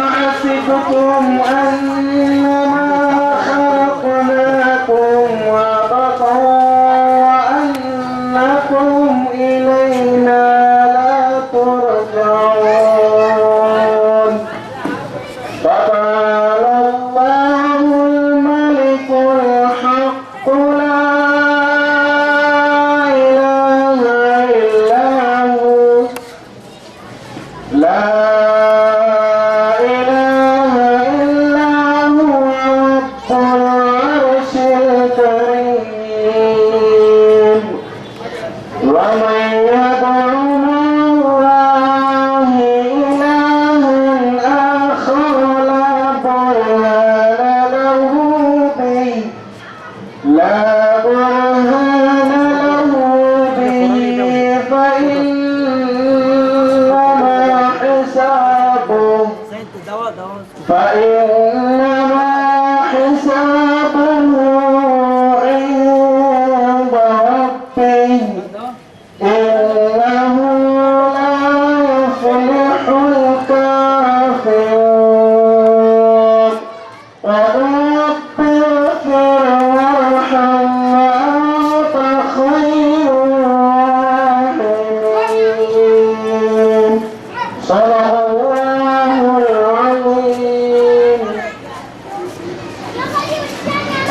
أفحسبتم أنما خلقناكم عبثا وأنكم إلينا لا ترجعون فتعالى الله الملك الحق لا إله إلا هو لا فإنما حسابه عند ربه إنه لا يفلح الكافرون رب اغفر وارحم وأنت خير الراحمين صدق الله العظيم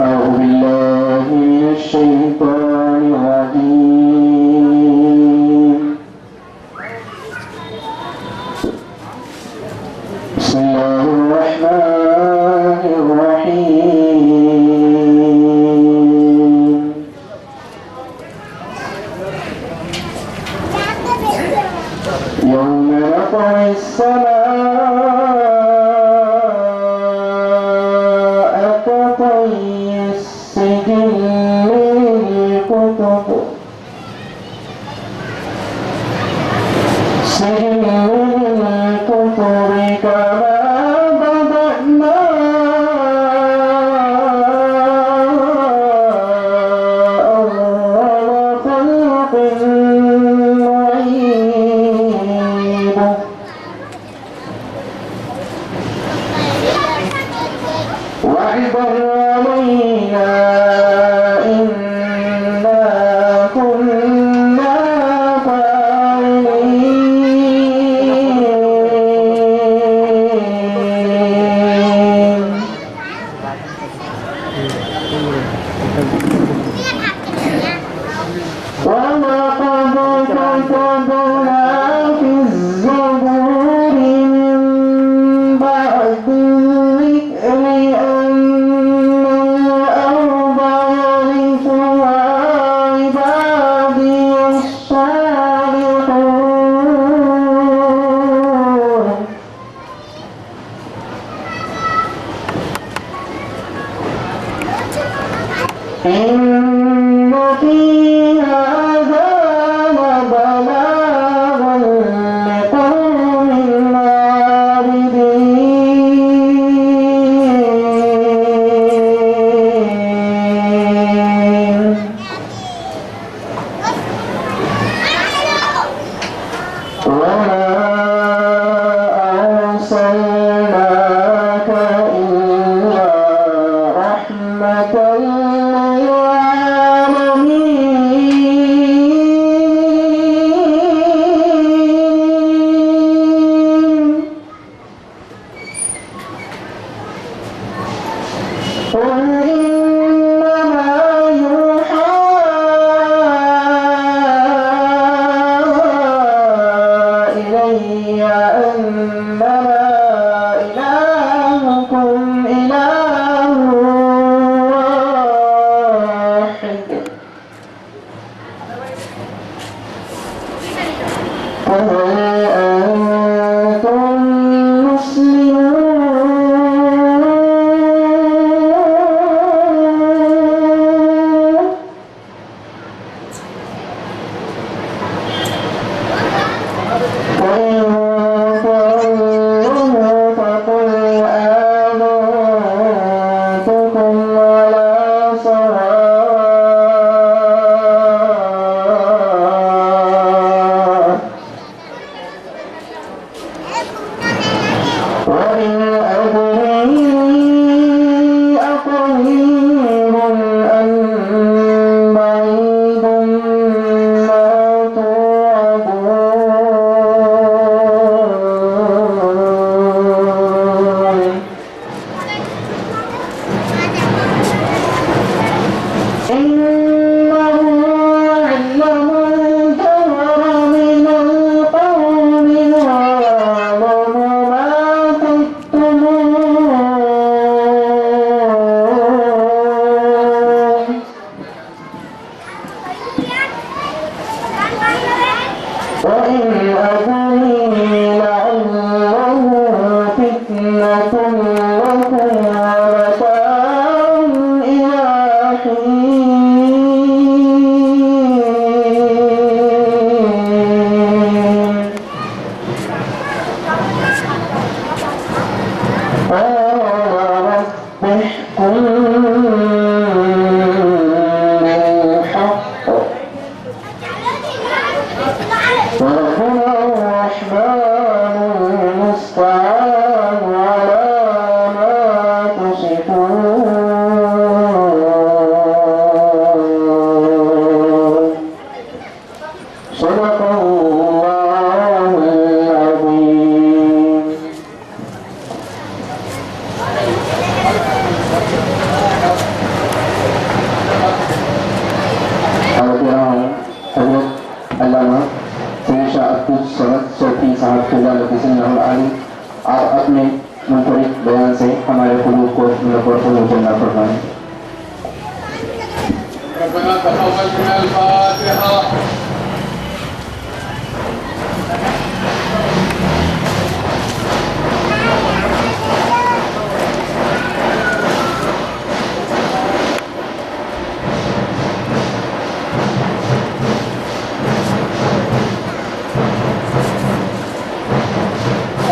أعوذ بالله من الشيطان الرجيم بسم الله الرحمن الرحيم يوم نطوي السماء كطي السجل للكتب كما بدأنا أول خلق نعيده وعدا علينا إنا كنا فاعلين ولقد كتبنا في الزبور من بعد الذكر أن الأرض يرثها عبادي الصالحون إن في هذا لبلاغا لقوم عابدين وما أرسلناك إلا رحمة للعالمين آپ اپنے منفرد بیان سے ہمارے قلوب کو منور فرمائیں. ربنا تقبل منا الفاتحة.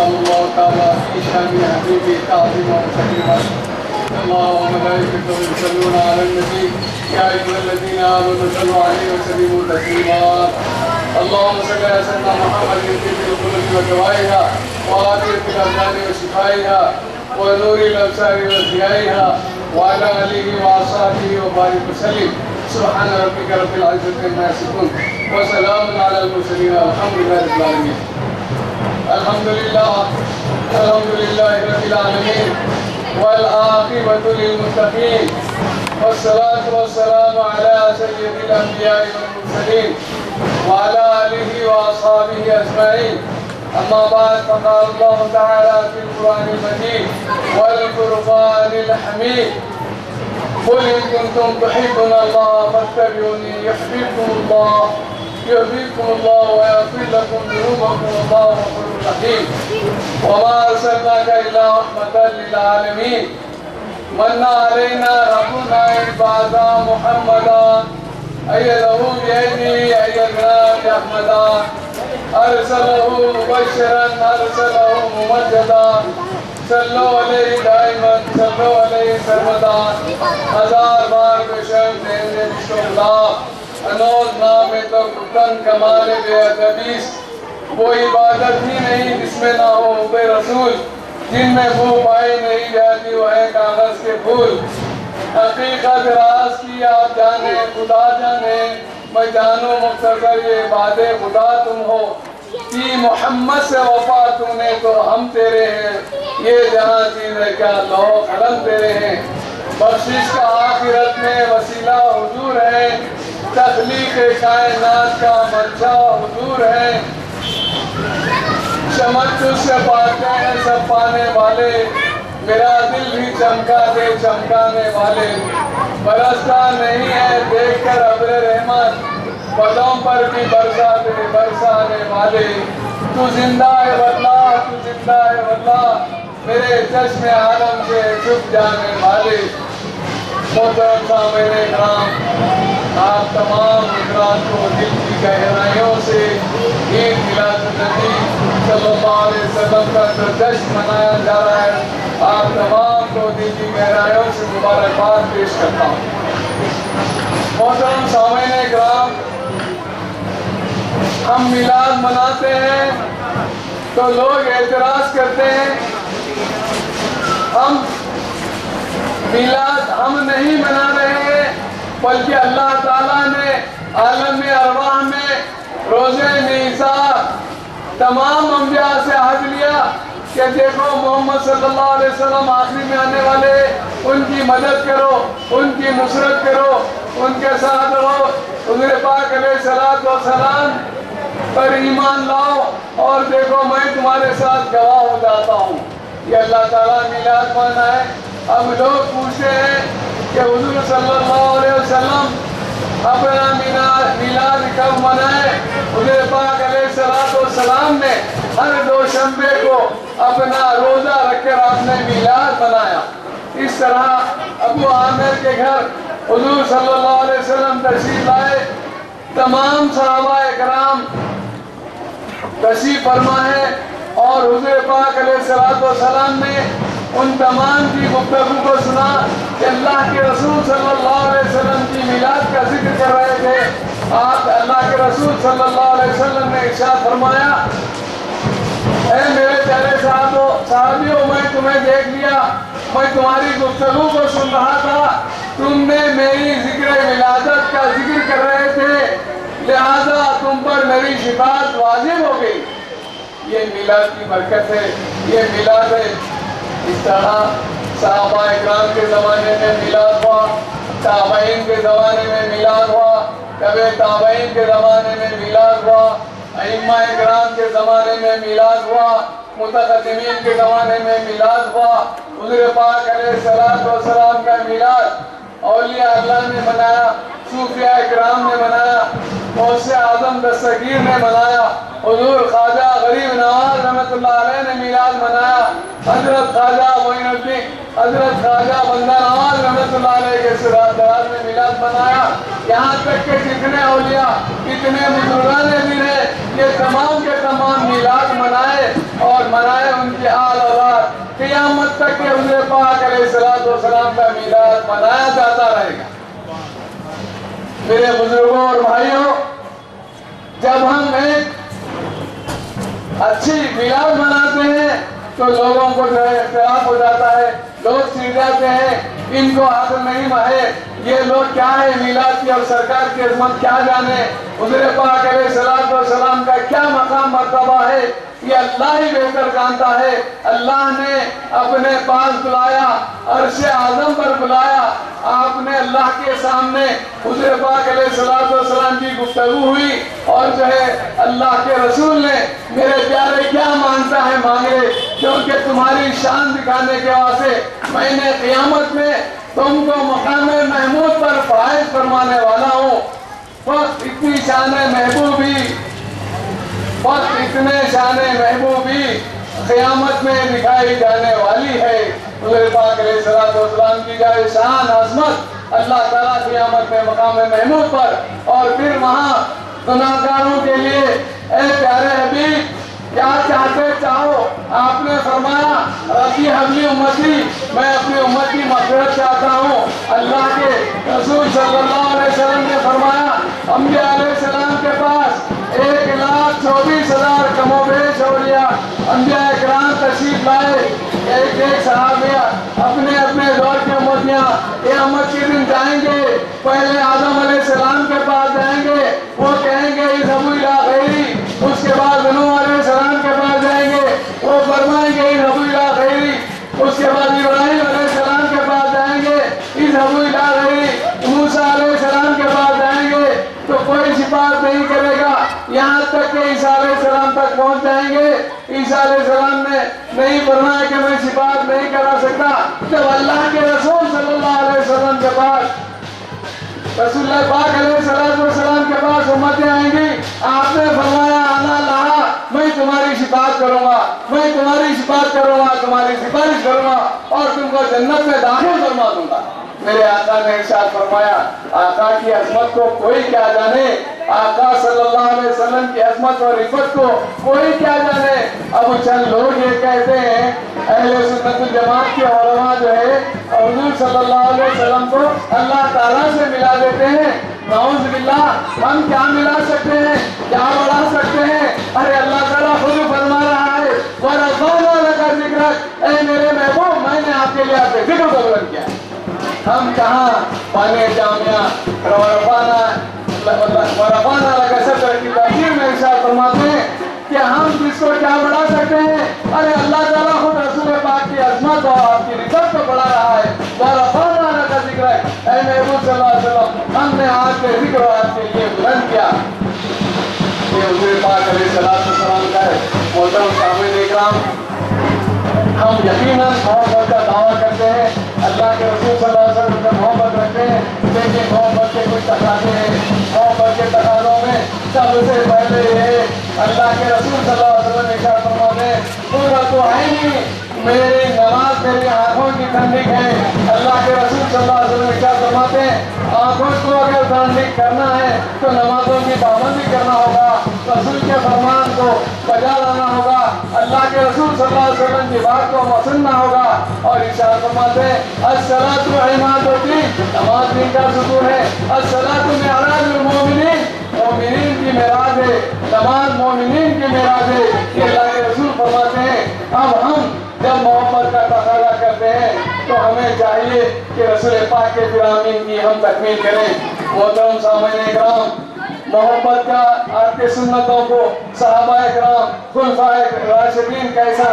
الله تعالى في شأن حبيبي تعظيما وتكريما. الله وملائكته يصلون على النبي يا أيها الذين آمنوا صلوا عليه وسلموا تسليما. اللهم صل على سيدنا محمد في القلوب ودوائها وآتيه في الأبدان وشفائها ونور الأبصار وضيائها وعلى آله وأصحابه وبارك وسلم. سبحان ربك رب العزة عما يصفون وسلام على المرسلين والحمد لله رب العالمين. الحمد لله رب العالمين والعاقبة للمتقين والصلاة والسلام على سيد الأنبياء والمرسلين وعلى آله وأصحابه أجمعين. أما بعد فقال الله تعالى في القرآن المجيد والفرقان الحميد قل إن كنتم تحبون الله فاتبعوني يحببكم الله ويغفر لكم ذنوبكم والله غفور رحيم. وما أرسلناك إلا رحمة للعالمين. من علينا ربنا عبادا محمدا أيده بيده أيدنا بأحمدا أرسله مبشرا أرسله ممجدا صلوا عليه دائما صلوا عليه سرمدا ہزار بار بشم دینے بشکلا انوز نام تو کتن کمال بے ادبیس. وہ عبادت ہی نہیں جس میں نہ ہو بے رسول جن میں بو پائی نہیں جاتی وہ ہے کاغذ کے پھول. حقیقت راز کی آپ جانے خدا جانے میں جانوں مختصر یہ بات خدا تم ہو کہ محمد سے وفا تم نے تو ہم تیرے ہیں یہ جہاں چیز ہے کیا لوہ قلم تیرے ہیں. بخشش کا آخرت میں وسیلہ حضور ہے، تخلیق کائنات کا منشا حضور ہے، چمک تجھ سے پاتے ہیں سب پانے والے، میرا دل بھی چمکا دے چمکانے والے، برستا نہیں ہے دیکھ کر ابر رحمت، پدوں پر بھی برسا دے برسانے والے، تو زندہ ہے واللہ تو زندہ ہے واللہ، میرے چشم عالم سے چھپ جانے والے۔ محترم سامعین کرام، آپ تمام حضرات کو دل کی گہرائیوں سے عید میلاد النبی صلی اللہ علیہ وسلم کا جو جشن منایا جا رہا ہے، آپ تمام کو دل کی گہرائیوں سے مبارکباد پیش کرتا ہوں۔ محترم سامعین کرام، ہم میلاد مناتے ہیں تو لوگ اعتراض کرتے ہیں، ہم میلاد ہم نہیں منا رہے ہیں، بلکہ اللہ تعالیٰ نے عالم ارواح میں روزے میثاق تمام انبیاء سے عہد لیا کہ دیکھو محمد صلی اللہ علیہ وسلم آخری میں آنے والے، ان کی مدد کرو، ان کی نصرت کرو، ان کے ساتھ رہو، حضور پاک علیہ الصلوۃ والسلام پر ایمان لاؤ، اور دیکھو میں تمہارے ساتھ گواہ ہو جاتا ہوں۔ یہ اللہ تعالیٰ میلاد مانا ہے۔ اب لوگ پوچھتے ہیں کہ حضور صلی اللہ علیہ وسلم اپنا میلاد کب منائے؟ حضور پاک علیہ السلام نے ہر دوشنبے کو اپنا روزہ رکھ کر آپ نے میلاد منایا۔ اس طرح ابو عامر کے گھر حضور صلی اللہ علیہ وسلم تشریف لائے، تمام صحابہ کرام تشریف فرما ہے، اور حضور پاک علیہ السلام نے ان تمام کی گفتگو کو سنا کہ اللہ کے رسول صلی اللہ علیہ وسلم کی میلاد کا ذکر کر رہے تھے۔ آپ اللہ کے رسول صلی اللہ علیہ وسلم نے ارشاد فرمایا، اے میرے پیارے صحابیوں، میں تمہیں دیکھ لیا، میں تمہاری گفتگو کو سن رہا تھا، تم نے میری ذکر ولادت کا ذکر کر رہے تھے، لہذا تم پر میری شفاعت واجب ہو گئی۔ یہ میلاد کی برکت ہے، یہ میلاد ہے۔ اس طرح صحابہ اکرام کے زمانے میں میلاد ہوا، تابعین کے زمانے میں میلاد ہوا، تبع تابعین کے زمانے میں میلاد ہوا، ائمہ اکرام کے زمانے میں میلاد ہوا، متقدمین کے زمانے میں میلاد ہوا۔ حضور پاک علیہ السلام کا میلاد اولیاء اللہ نے منایا، صوفیاء اکرام نے منایا، غوث اعظم دستگیر نے منایا، حضور خواجہ غریب نواز رحمۃ اللہ علیہ نے میلاد منایا، حضرت خواجہ معین الدین، حضرت خواجہ بندہ نواز رحمۃ اللہ علیہ کے سرات نے میلاد منایا، یہاں تک کہ جتنے اولیاء اتنے بزرگان دین ہیں، یہ تمام کے تمام میلاد منائے، اور منائے ان کی آل اولاد، قیامت تک کہ حضور پاک علیہ السلام کا میلاد منایا جاتا رہے گا۔ میرے بزرگوں اور بھائیوں، جب ہم ایک اچھی میلاد مناتے ہیں تو لوگوں کو جو ہے اختلاف ہو جاتا ہے، لوگ چڑ جاتے ہیں، ان کو عقل نہیں ہے، یہ لوگ کیا ہے میلاد کی اور سرکار کی عظمت کیا جانے، حضور پاک علیہ السلام کا کیا مقام مرتبہ ہے، یہ اللہ ہی بہتر جانتا ہے۔ اللہ نے اپنے پاس بلایا، عرش اعظم پر بلایا، آپ نے اللہ کے سامنے حضور پاک علیہ السلام کی گفتگو ہوئی، اور جو ہے اللہ کے رسول نے میرے پیارے کیا مانگتا ہے مانگے، کیونکہ تمہاری شان دکھانے کے واسطے میں نے قیامت میں تم کو مقام محمود پر فائز فرمانے والا ہوں۔ وقت اتنی شان محبوبی، وقت اتنے شان محبوبی قیامت میں دکھائی جانے والی ہے۔ حضور پاک علیہ السلام کی جائے شان عظمت اللہ تعالیٰ قیامت میں مقام محمود پر، اور پھر وہاں گناہگاروں کے لیے اے پیارے حبیب کیا چاہتے چاہو، آپ نے فرمایا رضی حبلی امتی، میں اپنی امت کی مغفرت چاہتا ہوں۔ اللہ کے رسول صلی اللہ علیہ وسلم نے فرمایا انبیاء علیہ السلام کے پاس 1,24,000 کم و بیش اولیاء انبیاء اکرام تشریف لائے، ایک ایک صحابیہ اپنے اپنے دور کے امتیاں قیامت کے دن جائیں گے، پہلے آدم علیہ السلام کے پاس جائیں گے، وہ کہیں گے اذهبوا الی غیری، اس کے بعد نوح علیہ السلام کے پاس جائیں گے، وہ فرمائیں گے اذهبوا الی غیری، اس کے بعد ابراہیم علیہ السلام کے پاس جائیں گے، پہنچ جائیں گے. عیسیٰ علیہ السلام نے نہیں فرمایا کہ میں شفاعت نہیں کرا سکتا. جب اللہ کے رسول صلی اللہ علیہ وسلم کے پاس رسول اللہ پاک علیہ السلام کے پاس امتیں آئیں گی, آپ نے فرمایا انا لہا, میں تمہاری شفاعت کروں گا, میں تمہاری شفاعت کروں گا, تمہاری سفارش کروں گا اور تم کو جنت میں داخل فرما دوں گا. میرے آقا نے ارشاد فرمایا, آقا کی عظمت کو کوئی کیا جانے, آقا صلی اللہ علیہ وسلم کی عظمت اور عزت کو کوئی کیا جانے. اب چند لوگ یہ کہتے ہیں, اہل سنت الجماعت کے علماء جو ہے حضور صلی اللہ علیہ وسلم کو اللہ تعالیٰ سے ملا دیتے ہیں. نعوذ باللہ, ہم کیا ملا سکتے ہیں, کیا بڑھا سکتے ہیں؟ ارے اللہ تعالیٰ خود فرما رہا ہے وَرَفَعْنَا لَكَ ذِكْرَكَ, اے میرے محبوب میں نے آپ کے لیے آپ کے ذکر کو بلند کیا. ہم کہاں پانے جامعہ ورفعنا لك صدرك کی تفسیر میں ارشاد فرماتے ہیں کہ ہم جس کو کیا بڑھا سکتے ہیں. ارے اللہ تعالیٰ خود رسول پاک کی عظمت اور آپ کی عزت کو بڑھا رہا ہے. ورفعنا لك ذکرک, اے محبوب صلی اللہ علیہ وسلم ہم نے آپ کے ذکر اور آپ کے لیے بلند کیا. یہ حضور پاک علیہ السلام کا ہے. محترم سامعین اکرام, ہم یقیناً محبت کا دعویٰ کرتے ہیں, اللہ کے رسول صلی اللہ علیہ وسلم سے محبت رکھتے ہیں, لیکن محبت کے کچھ تقاضے ہیں. محبت کے تقاضوں میں سب سے پہلے یہ اللہ کے رسول صلی اللہ علیہ وسلم ارشاد فرماتے ہیں قرۃ عینی, میری نماز میری آنکھوں کی ٹھنڈک ہے. اللہ کے رسول صلی اللہ علیہ وسلم ارشاد فرماتے ہیں آنکھوں کو اگر ٹھنڈک کرنا ہے تو نمازوں کی پابندی کرنا ہوگا, رسول کے فرمان کو بجا لانا ہوگا, اللہ کے رسول صلی اللہ علیہ وسلم کی بات کو سننا ہوگا. اور ارشاد فرماتے ہیں الصلاۃ عماد الدین, نماز دین کا ستون ہے. الصلاۃ معراج المومنین, مومنین کی معراج ہے, نماز مومنین کی معراج ہے. یہ اللہ کے رسول فرماتے ہیں. اب ہم جب محبت کا تقاضا کرتے ہیں تو ہمیں چاہیے کہ رسول پاک کے فرامین کی ہم تکمیل کریں. محترم سامعین اکرام, محبت کا آپ کے سنتوں کو صحابہ اکرام خلفائے راشدین کیسا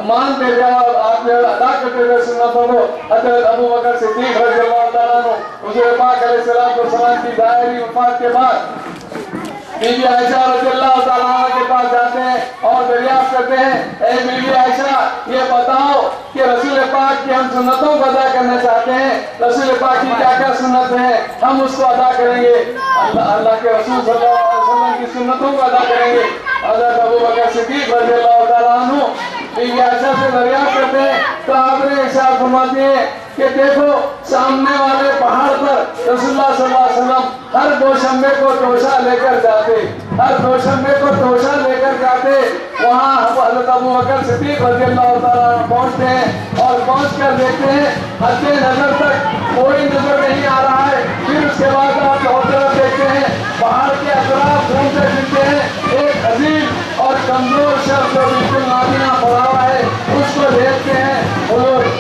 مانتے تھے اور آپ نے ادا کرتے تھے سنتوں کو. حضرت ابو بکر صدیق رضی اللہ تعالیٰ عنہ حضور پاک علیہ السلام کی ظاہری وفات کے بعد بی بی عائشہ رضی اللہ تعالیٰ عنہ کے پاس جاتے ہیں اور دریافت کرتے ہیں, اے بی بی عائشہ یہ بتاؤ کہ رسول پاک کی ہم سنتوں کو ادا کرنا چاہتے ہیں, رسول پاک کی کیا کیا سنت ہیں ہم اس کو ادا کریں گے. اللہ کے رسول صلی اللہ علیہ وسلم کی سنتوں کو ادا کریں گے. حضرت ابو بکر صدیق رضی اللہ تعالیٰ عنہ بی بی عائشہ سے دریافت کرتے ہیں تو آپ نے ارشاد فرماتے ہیں کہ دیکھو سامنے والے پہاڑ پر رسول اللہ صلی اللہ علیہ وسلم ہر دوشنبے کو توشہ لے کر جاتے, ہر دوشنبے کو توشہ لے کر جاتے. وہاں حضرت ابو بکر صدیق رضی اللہ تعالیٰ عنہ پہنچتے ہیں اور پہنچ کر دیکھتے ہیں حد نظر تک کوئی نظر نہیں آ رہا ہے. پھر اس کے بعد آپ اور طرف دیکھتے ہیں پہاڑ کے اطراف گھومتے پھرتے ہیں, ایک عظیم اور کمزور شخص جو بالکل نابینا پڑا ہوا ہے اس کو دیکھتے ہیں. حضور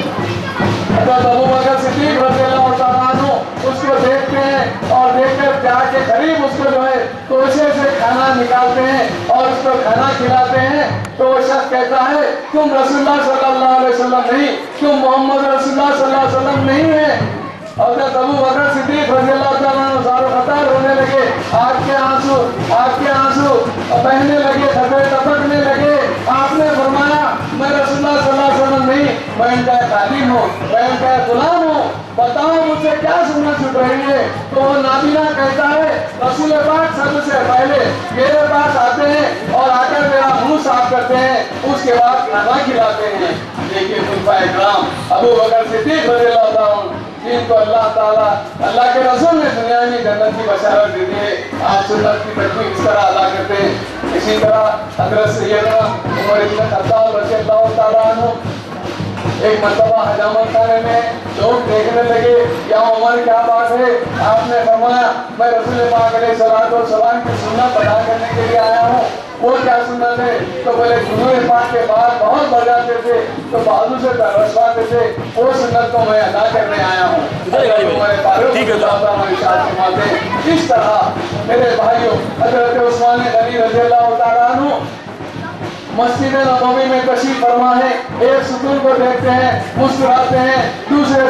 حضرت ابو بکر صدیق رضی اللہ تعالیٰ عنہ اس کو دیکھتے ہیں اور دیکھ کر جا کے قریب اس کو جو ہے توشے سے کھانا نکالتے ہیں اور اس کو کھانا کھلاتے ہیں. تو وہ شخص کہتا ہے تم رسول اللہ صلی اللہ علیہ وسلم نہیں, تم محمد رسول اللہ صلی اللہ علیہ وسلم نہیں ہے. حضرت ابو بکر صدیق رضی اللہ تعالیٰ عنہ زار و خطار رونے لگے, آنکھ کے آنسو بہنے لگے, خطے ٹپکنے لگے. آپ نے فرمایا میں رسول اللہ صلی اللہ علیہ وسلم نہیں, میں ان کا خادم ہوں, میں ان کا غلام ہوں, بتاؤ مجھ سے کیا سننا چھوٹ رہی ہے. تو وہ نابینا کہتا ہے رسول پاک سب سے پہلے میرے پاس آتے ہیں اور آ کر میرا منہ صاف کرتے ہیں, اس کے بعد کھانا کھلاتے ہیں. لیکن خلفائے کرام ابو بکر صدیق رضی اللہ تعالیٰ عنہ جن کو اللہ تعالیٰ اللہ کے رسول نے دنیا میں جنت کی بشارت دی ہے, آپ سنت کی تکمیل اس طرح ادا کرتے ہیں. اسی طرح حضرت سیدنا عمر بن خطاب رضی اللہ تعالیٰ عنہ ایک مرتبہ حجامت خانے میں لوگ دیکھنے لگے یا عمر کیا بات ہے. آپ نے فرمایا میں رسول پاک علیہ السلام کی سنت ادا کرنے کے لیے آیا ہوں. وہ کیا سنت ہے؟ تو بولے حضور پاک کے بال بہت بڑھ جاتے تھے تو بازو سے رسواتے تھے, وہ سنت کو میں ادا کرنے آیا ہوں. اس طرح میرے بھائیوں حضرت عثمان غنی رضی اللہ تعالیٰ عنہ مسجد نبوی میں تشریف فرما ہے, ایک ستون کو دیکھتے ہیں مسکراتے ہیں, دوسرے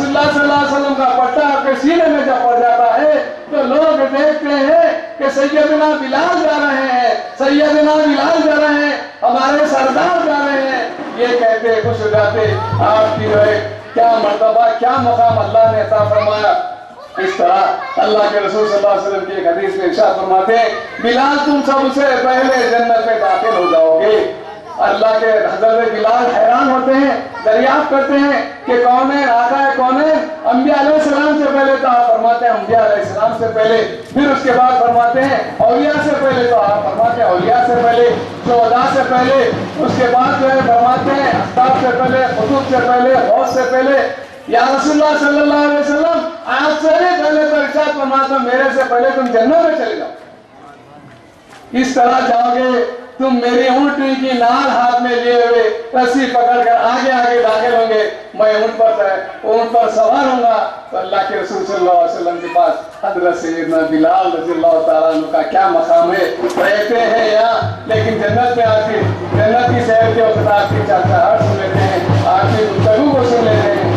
رسول اللہ صلی اللہ علیہ وسلم کا پٹا آپ کے سینے میں جب پڑ جاتا ہے تو لوگ دیکھتے ہیں کہ سیدنا بلال جا رہے ہیں، سیدنا بلال جا رہے ہیں، ہمارے سردار جا رہے ہیں، یہ کہتے خوش ہو جاتے آپ کی جو ہے کیا مرتبہ کیا مقام اللہ نے عطا فرمایا۔ اس طرح اللہ کے رسول صلی اللہ علیہ وسلم کی ایک حدیث میں ارشاد فرماتے ہیں بلال تم سب سے پہلے جنت میں داخل ہو جاؤ گے۔ اللہ کے حضرت بلال حیران ہوتے ہیں، دریافت کرتے ہیں کہ کون ہے آقا ہے کون ہے؟ انبیاء علیہ السلام سے پہلے تو آپ فرماتے ہیں انبیاء علیہ السلام سے پہلے، پھر اس کے بعد فرماتے ہیں اولیاء سے پہلے تو آپ فرماتے ہیں اولیاء سے پہلے، شہداء سے پہلے، اس کے بعد جو ہے فرماتے ہیں اقطاب سے پہلے، قطب سے پہلے، غوث سے پہلے۔ یا رسول اللہ صلی اللہ علیہ وسلم آپ سے پہلے تو ارشاد فرماتے ہیں میرے سے پہلے تم جنت میں چلے جاؤ۔ اس طرح جاؤ گے تم میری اونٹنی کی نال ہاتھ میں لیے ہوئے رسی پکڑ کر آگے آگے داخل ہوں گے، میں اونٹ پر سوار ہوں گا تو اللہ کے رسول صلی اللہ علیہ وسلم کے پاس حضرت سیدنا بلال رضی اللہ تعالیٰ عنہ کا کیا مقام ہے، رہتے ہیں یہاں لیکن جنت میں آ کے جنت کی سیر کے وقت آپ کی چہچہاہٹ سن لیتے ہیں، آپ کی گفتگو کو سن لیتے ہیں۔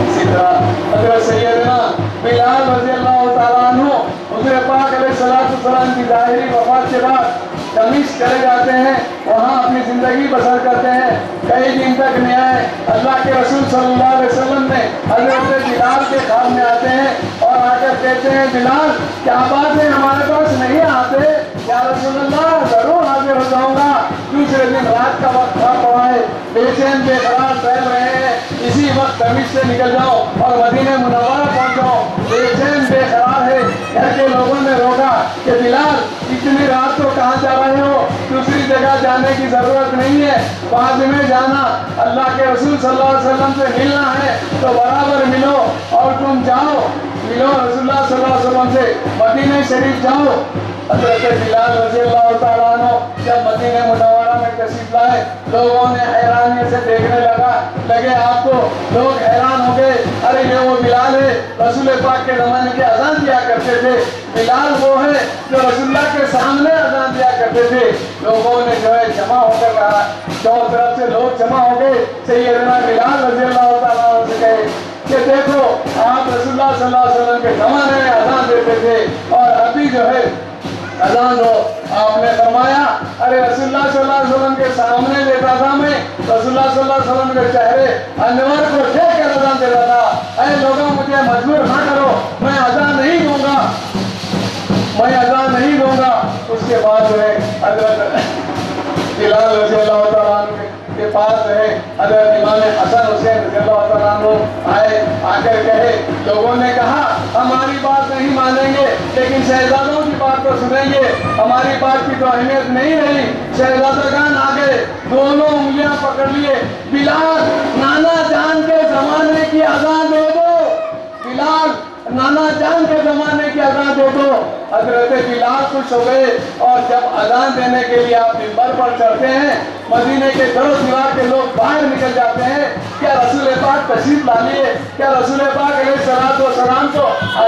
اسی طرح حضرت سیدنا بلال رضی اللہ تعالیٰ عنہ حضور پاک علیہ السلام کی ظاہری وفات کے بعد دمشق چلے جاتے ہیں، وہاں اپنی زندگی بسر کرتے ہیں، کئی دن تک نہیں آئے۔ اللہ کے رسول صلی اللہ علیہ وسلم نے حضرت بلال کے خواب میں آتے ہیں اور آ کر کہتے ہیں بلال کیا بات ہے ہمارے پاس نہیں آتے؟ یا رسول اللہ ضرور حاضر ہو جاؤں گا۔ دوسرے دن رات کا وقت تھا پڑا ہے، بے چین بے قرار ٹہل رہے ہیں، اسی وقت دمشق سے نکل جاؤ اور مدینہ منورہ پہنچ جاؤ، بے چین بے قرار ہے۔ گھر کے لوگوں نے روکا کہ بلال اتنی رات کو کہاں جا رہے ہو، دوسری جگہ جانے کی ضرورت نہیں ہے، بعد میں جانا، اللہ کے رسول صلی اللہ علیہ وسلم سے ملنا ہے تو برابر ملو اور تم جاؤ ملو رسول اللہ صلی اللہ علیہ وسلم سے، مدینہ شریف جاؤ۔ حضرت بلال رضی اللہ تعالیٰ عنہ جب مدینہ منورہ میں تشریف لائے لوگوں نے حیرانی سے دیکھنے لگے آپ کو، لوگ حیران ہو گئے، ارے یہ وہ بلال ہے رسول پاک کے زمانے کے اذان دیا کرتے تھے، بلال وہ ہے جو رسول اللہ کے سامنے اذان دیا کرتے تھے۔ لوگوں نے جو ہے جمع ہو کر کہا، چاروں طرف سے لوگ جمع ہو گئے، سیدنا بلال رضی اللہ تعالیٰ عنہ سے کہے کہ دیکھو آپ رسول اللہ صلی اللہ علیہ وسلم کے زمانے میں اذان دیتے تھے اور ابھی جو ہے اذان ہو، آپ نے فرمایا ارے رسول اللہ صلی اللہ علیہ وسلم کے سامنے دیتا تھا میں، رسول اللہ صلی اللہ علیہ وسلم کے چہرے انور کو دیکھ کر اذان دیتا تھا، اے لوگوں مجھے مجبور نہ کرو، میں اذان نہیں دوں گا، میں اذان نہیں دوں گا۔ اس کے بعد جو ہے حضرت بلال رضی اللہ تعالیٰ عنہ کے پاس جو ہے حضرت امام حسن حسین رضی اللہ تعالیٰ عنہ آئے، آ کر کہے لوگوں نے کہا ہماری بات نہیں مانیں گے لیکن شہزادوں کی بات تو سنیں گے، ہماری بات کی تو اہمیت نہیں رہی۔ شہزادگان آ گئے، دونوں انگلیاں پکڑ لیے، بلال نانا جان کے زمانے کی اذان دے دو، بلال نانا جان کے زمانے کی اذان دے دو۔ حضرت بلال خوش ہو گئے اور جب اذان دینے کے لیے آپ منبر پر چڑھتے ہیں مدینے کے در و دیوار کے لوگ باہر نکل جاتے ہیں، کیا رسول پاک تشریف لا لیے، کیا رسول پاک علیہ السلام کو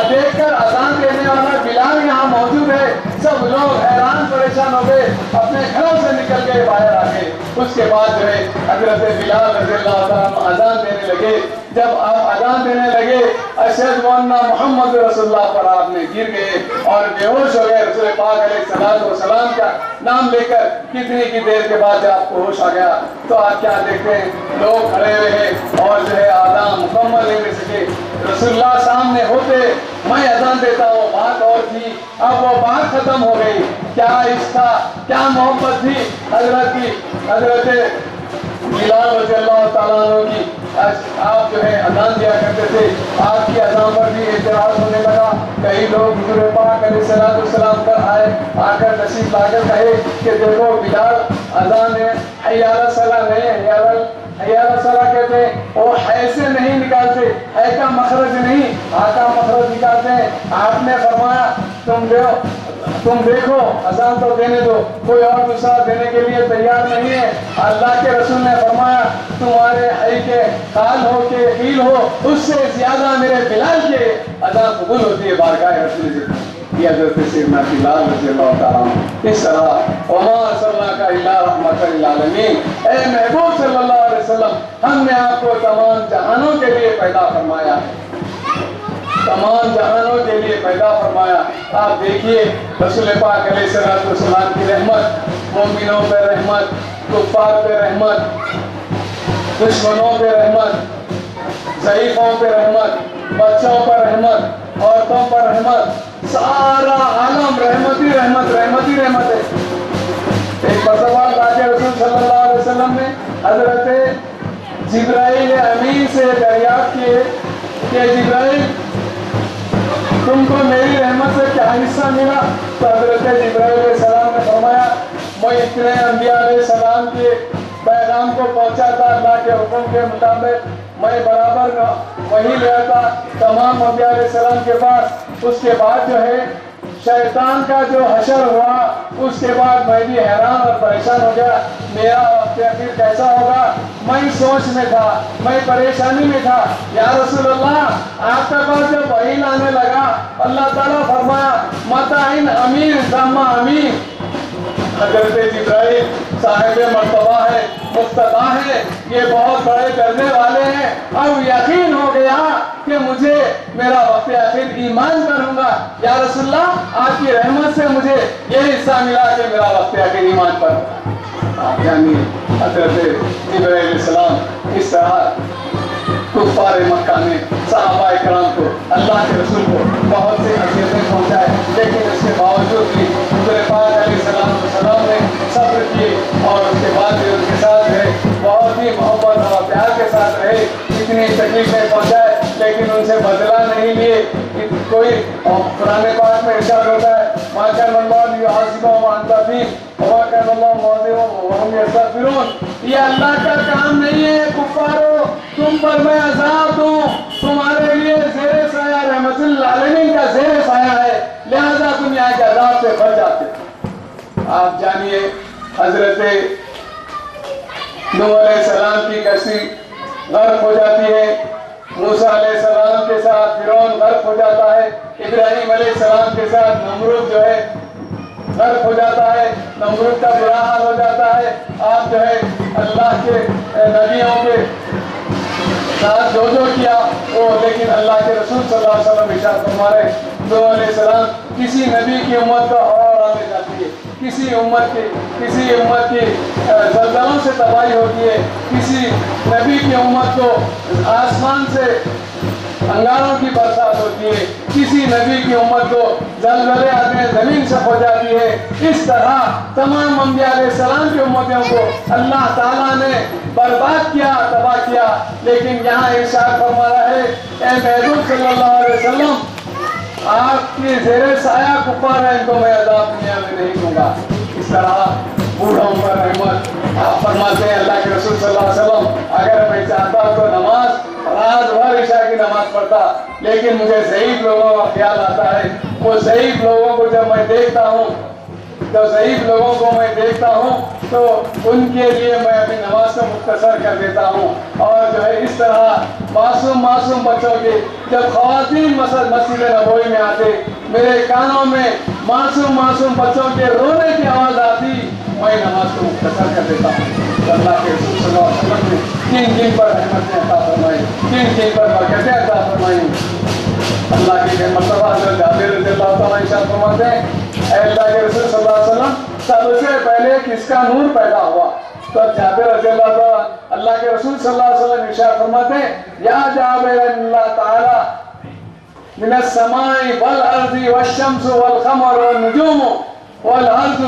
دیکھ کر اذان دینے والا بلال یہاں موجود ہے؟ سب لوگ حیران پریشان ہو گئے، اپنے گھروں سے نکل کے باہر آ گئے۔ اس کے بعد جو ہے حضرت بلال رضی اللہ تعالیٰ اذان دینے لگے، جب آپ اذان دینے لگے اشہد ان محمد رسول اللہ پر آپ نے گر گئے اور بے ہوش ہو گئے۔ رسول پاک علیہ السلام کا نام لے کر کتنی کی دیر کے بعد جب آپ کو ہوش آ گیا تو آپ کیا دیکھتے ہیں لوگ کھڑے ہوئے ہیں اور جو ہے اذان مکمل نہیں دے سکے۔ رسول اللہ سامنے ہوتے میں اذان دیتا ہوں، بات اور تھی، اب وہ بات ختم ہو گئی، کیا عشق تھا، کیا محبت تھی حضرت بلال رضی اللہ تعالیٰ عنہ کی۔ آپ جو ہے اذان دیا کرتے تھے، آپ کی اذان پر بھی اعتراض ہونے لگا، کئی لوگ حضور پاک علیہ السلام پر آئے، آ کر تشریف لا کر کہے کہ دیکھو بلال اذان ہے، حی علی الصلاۃ نہیں، حی علی الصلاۃ کہتے ہیں، وہ حی سے نہیں نکالتے، حی کا مخرج نہیں، ہا کا مخرج نکالتے ہیں۔ آپ نے فرمایا تم دیکھو اذان تو دینے دو، کوئی اور دوسرا دینے کے لیے تیار نہیں ہے۔ اللہ کے رسول نے فرمایا تمہارے حی کے قال ہو کے قیل ہو، اس سے زیادہ میرے بلال کے اذان قبول ہوتی ہے بارگاہ رسول سے۔ یہ حضرت سیدنا بلال رضی اللہ تعالیٰ عنہ اس طرح وما ارسلناک الا رحمۃ للعالمین، اے محبوب صلی اللہ علیہ وسلم ہم نے آپ کو تمام جہانوں کے لیے پیدا فرمایا ہے، تمام جہانوں کے لیے پیدا فرمایا۔ آپ دیکھیے رسول پاک علیہ السلام کی رحمت، مومنوں پہ رحمت، کفار پہ رحمت، دشمنوں پہ رحمت، ضعیفوں پہ رحمت، بچوں پر رحمت، عورتوں پر رحمت، سارا عالم رحمت ہی رحمت، رحمت ہی رحمت ہے۔ ایک مرتبہ اللہ کے رسول صلی اللہ علیہ وسلم نے حضرت جبرائیل امین سے دریافت کیے کہ جبرائیل تم کو میری رحمت سے کیا حصہ ملا؟ تو حضرت جبرائیل علیہ السلام نے فرمایا میں اتنے انبیاء علیہ السلام کے پیغام کو پہنچاتا اللہ کے حکم کے مطابق، میں برابر وہی لے آتا تمام انبیاء علیہ السلام کے پاس۔ اس کے بعد جو ہے شیطان کا جو حشر ہوا، اس کے بعد میں بھی حیران اور پریشان ہو گیا، میرا وقت آخر کیسا ہوگا؟ میں سوچ میں تھا، میں پریشانی میں تھا۔ یا رسول اللہ آپ کے پاس جب وحی لانے لگا اللہ تعالیٰ فرمایا متعین امین ذمہ امین، حضرت جبرائیل صاحب مرتبہ ہے، مقتدا ہے، یہ بہت بڑے درجے والے ہیں، اب یقین ہو گیا کہ مجھے میرا وقت آخر ایمان پر ہوگا۔ یا رسول اللہ آپ کی رحمت سے مجھے یہ حصہ ملا کہ میرا وقت آخر ایمان پر ہوگا۔ آپ جانیے حضرت جبرائیل علیہ السلام اس طرح کفار مکہ نے صحابہ کرام کو، اللہ کے رسول کو بہت سے اذیتیں پہنچائے، لیکن اس کے باوجود بھی حضور پاک علیہ السلام نے صبر کیے اور اس کے بعد بھی ان کے ساتھ رہے، بہت ہی محبت اور پیار کے ساتھ رہے، اتنی تکلیفیں پہنچائے لیکن ان سے بدلہ نہیں لیے۔ کوئی قرآن پاک میں ارشاد ہوتا ہے ما کان اللہ لیعذبهم وانت فیہم وما کان اللہ معذبهم وهم یستغفرون، یہ اللہ کا کام نہیں ہے کفارو تم پر میں عذاب دوں، تمہارے لیے زیر سایہ رحمت للعالمین کا زیر سایہ ہے، لہذا تم یہاں کے عذاب سے بچ جاتے۔ آپ جانیے حضرت نوح علیہ السلام کی کشتی غرق ہو جاتی ہے، موسیٰ علیہ السلام کے ساتھ فرعون غرق ہو جاتا ہے، ابراہیم علیہ السلام کے ساتھ نمرود جو ہے غرق ہو جاتا ہے، نمرود کا برا حال ہو جاتا ہے۔ آپ جو ہے اللہ کے نبیوں کے ساتھ جو کیا وہ، لیکن اللہ کے رسول صلی اللہ علیہ وسلم ارشاد فرما رہے نوح علیہ السلام کسی نبی کی امت کا اور آنے جاتی ہے، کسی امت کی زلزلوں سے تباہی ہوتی ہے، کسی نبی کی امت کو آسمان سے انگاروں کی برسات ہوتی ہے، کسی نبی کی امت کو زلزلے آتے ہیں، زمین سخ ہو جاتی ہے۔ اس طرح تمام انبیاء علیہ السلام کی امتوں کو اللہ تعالیٰ نے برباد کیا، تباہ کیا، لیکن یہاں ارشاد فرما رہا ہے اے محبوب صلی اللہ علیہ وسلم آپ کی زیر سایہ کفار ہیں، ان کو میں عذاب دنیا میں نہیں دوں گا۔ اس طرح بوڑھوں پر رحمت۔ آپ فرماتے ہیں اللہ کے رسول صلی اللہ علیہ وسلم اگر میں چاہتا تو نماز رات بھر عشاء کی نماز پڑھتا، لیکن مجھے ضعیف لوگوں کا خیال آتا ہے، وہ ضعیف لوگوں کو جب میں دیکھتا ہوں تو ان کے لیے میں اپنی نماز کو مختصر کر دیتا ہوں۔ اور جو ہے اس طرح معصوم بچوں کے جب خواتین مسجد نبوی میں آتے، میرے کانوں میں معصوم بچوں کے رونے کی آواز آتی، میں نماز کو مختصر کر دیتا ہوں۔ اللہ کے رسول صلی اللہ علیہ وسلم نے کن پر رحمتیں عطا فرمائی، کن پر برکتیں عطا فرمائی۔ اللہ کی مرتبہ حضرت جابر رضی اللہ تعالیٰ ارشاد فرماتے ہیں اے اللہ کے رسول صلی اللہ علیہ وسلم سب سے پہلے کس کا نور پیدا ہوا؟ تو جابر رضی اللہ تعالیٰ اللہ کے رسول صلی اللہ علیہ وسلم ارشاد فرماتے ہیں یا جابر اللہ تعالی من السماء والارض والشمس والقمر والنجوم والارض،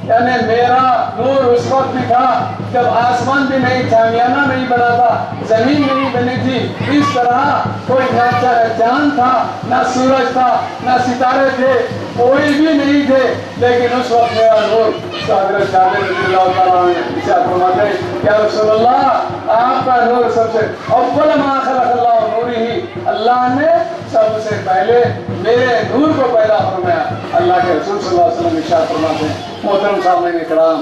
یعنی میرا نور اس وقت بھی تھا جب آسمان بھی نہیں تھا، میانہ نہیں بنا تھا، زمین نہیں بنی تھی، اس طرح کوئی نہ چاند تھا، نہ سورج تھا، نہ ستارے تھے، کوئی بھی نہیں تھے، لیکن اس وقت میرا نور۔ تو حضرت جابر رضی اللہ تعالیٰ عنہ ارشاد فرماتے ہیں یا رسول اللہ آپ کا نور سب سے اول ما خلق اللہ نورہ، اللہ نے سب سے پہلے میرے نور کو پیدا فرمایا۔ اللہ کے رسول صلی اللہ علیہ وسلم ارشاد فرماتے ہیں محترم سامعین کرام،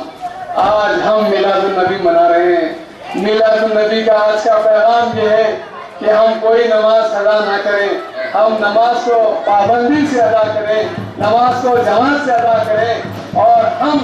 آج ہم میلاد النبی منا رہے ہیں۔ میلاد النبی کا آج کا پیغام یہ ہے کہ ہم کوئی نماز قضا نہ کریں، ہم نماز کو پابندی سے ادا کریں، نماز کو جماعت سے ادا کریں، اور ہم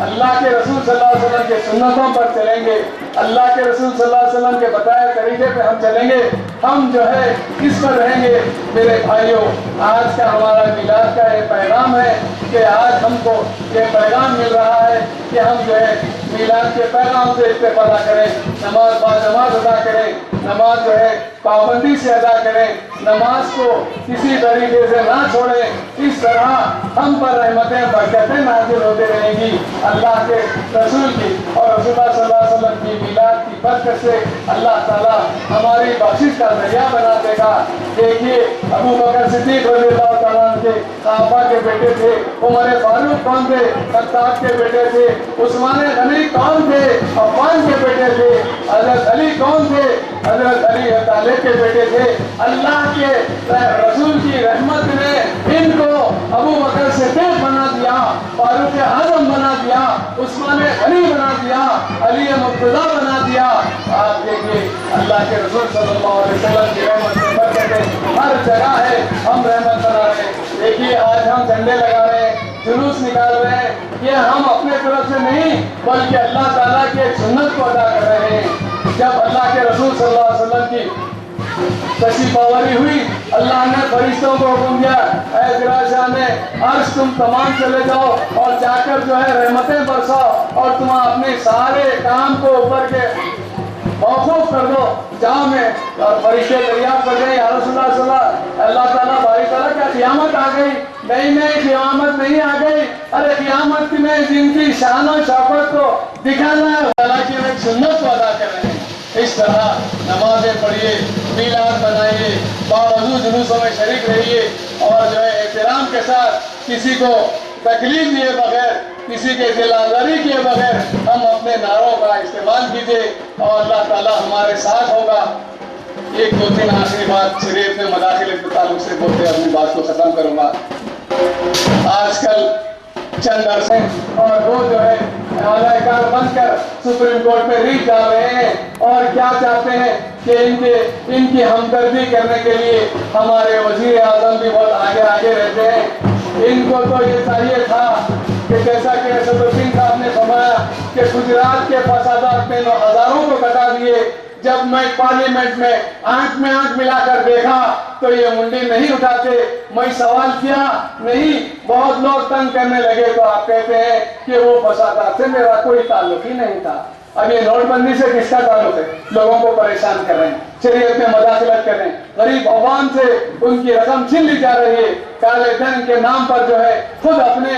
اللہ کے رسول صلی اللہ علیہ وسلم کے سنتوں پر چلیں گے، اللہ کے رسول صلی اللہ علیہ وسلم کے بتائے طریقے پہ ہم چلیں گے، ہم جو ہے اس پر رہیں گے۔ میرے بھائیوں، آج کا ہمارا میلاد کا یہ پیغام ہے کہ آج ہم کو یہ پیغام مل رہا ہے کہ ہم جو ہے میلاد کے پیغام سے استفادہ کریں، نماز باجماعت ادا کریں، نماز جو ہے پابندی سے ادا کریں، نماز کو کسی طریقے سے نہ چھوڑیں۔ اس طرح ہم پر رحمتیں برکتیں نازل ہوتے رہیں گی۔ اللہ کے رسول کی اور رسول اللہ صلی اللہ علیہ وسلم کی میلاد کی برکت سے اللہ تعالیٰ ہماری بخشش کا ذریعہ بنا دے گا۔ دیکھیے ابو بکر صدیق رضی اللہ تعالیٰ عنہ کے صحابہ کے بیٹے تھے، عمر فاروق کون تھے؟ خطاب کے بیٹے تھے، عثمان غنی کون تھے؟ عفان کے بیٹے تھے، حضرت علی کون تھے؟ حضرت علی طالب کے بیٹے تھے۔ اللہ کے رسول کی رحمت نے ان کو ابو بکر صدیق بنا دیا، فاروق اعظم بنا دیا، عثمان غنی بنا دیا، علی مرتضیٰ بنا دیا۔ آپ دیکھیے اللہ کے رسول صلی اللہ علیہ وسلم کی رحمت سے برکتیں ہر جگہ ہے، ہم رحمت بنا رہے ہیں۔ دیکھیے آج ہم جھنڈے لگا رہے ہیں، جلوس نکال رہے ہیں، یہ ہم اپنے طرف سے نہیں بلکہ اللہ تعالیٰ کی ایک سنت کو ادا کر رہے ہیں۔ جب اللہ کے رسول صلی اللہ علیہ وسلم کی تشریف آوری ہوئی، اللہ نے فرشتوں کو حکم دیا، اے گراشان عرش تم تمام چلے جاؤ اور جا کر جو ہے رحمتیں برساؤ اور تم اپنے سارے کام کو اوپر کے موقوف کر دو، جاؤ میں۔ اور فرشتے دریافت کر گئے، یا رسول اللہ صلی اللہ تعالیٰ باری تعالیٰ کیا قیامت آ گئی؟ نہیں قیامت نہیں آ گئی، ارے قیامت میں جن کی شان و شوکت کو دکھانا ہے اللہ کی ایک سنت کو ادا کر رہے ہیں۔ اس طرح نمازیں پڑھیے، میلاد منائیے، باوضو جلوسوں میں شریک رہیے، اور جو ہے احترام کے ساتھ کسی کو تکلیف دیے بغیر، کسی کے دل آزاری کیے بغیر ہم اپنے نعروں کا استعمال کیجیے اور اللہ تعالیٰ ہمارے ساتھ ہوگا۔ ایک دو تین آخری بات شریعت میں مداخلت کے تعلق سے بولتے اپنی بات کو ختم کروں گا۔ آج کل چند عرصے اور وہ جو ہے اعلی کار بن کر سپریم کورٹ میں ریٹ ڈال رہے ہیں اور کیا چاہتے ہیں کہ ان کی ہمدردی کرنے کے لیے ہمارے وزیر اعظم بھی بہت آگے رہتے ہیں۔ ان کو تو یہ چاہیے تھا کہ جیسا کہ صدر الدین صاحب نے فرمایا کہ گجرات کے فسادات میں ہزاروں کو کٹا دیے، جب میں پارلیمنٹ میں آنکھ ملا کر دیکھا تو یہ منڈی نہیں اٹھاتے۔ میں سوال کیا، نہیں، بہت لوگ تنگ کرنے لگے تو آپ کہتے ہیں کہ وہ فسادات سے میرا کوئی تعلق ہی نہیں تھا۔ اب یہ نوٹ بندی سے کس کا تعلق ہے؟ لوگوں کو پریشان کر رہے ہیں، شریعت میں مداخلت کر رہے ہیں، غریب عوام سے ان کی رقم چھین لی جا رہی ہے، کالے دھن کے نام پر جو ہے خود اپنے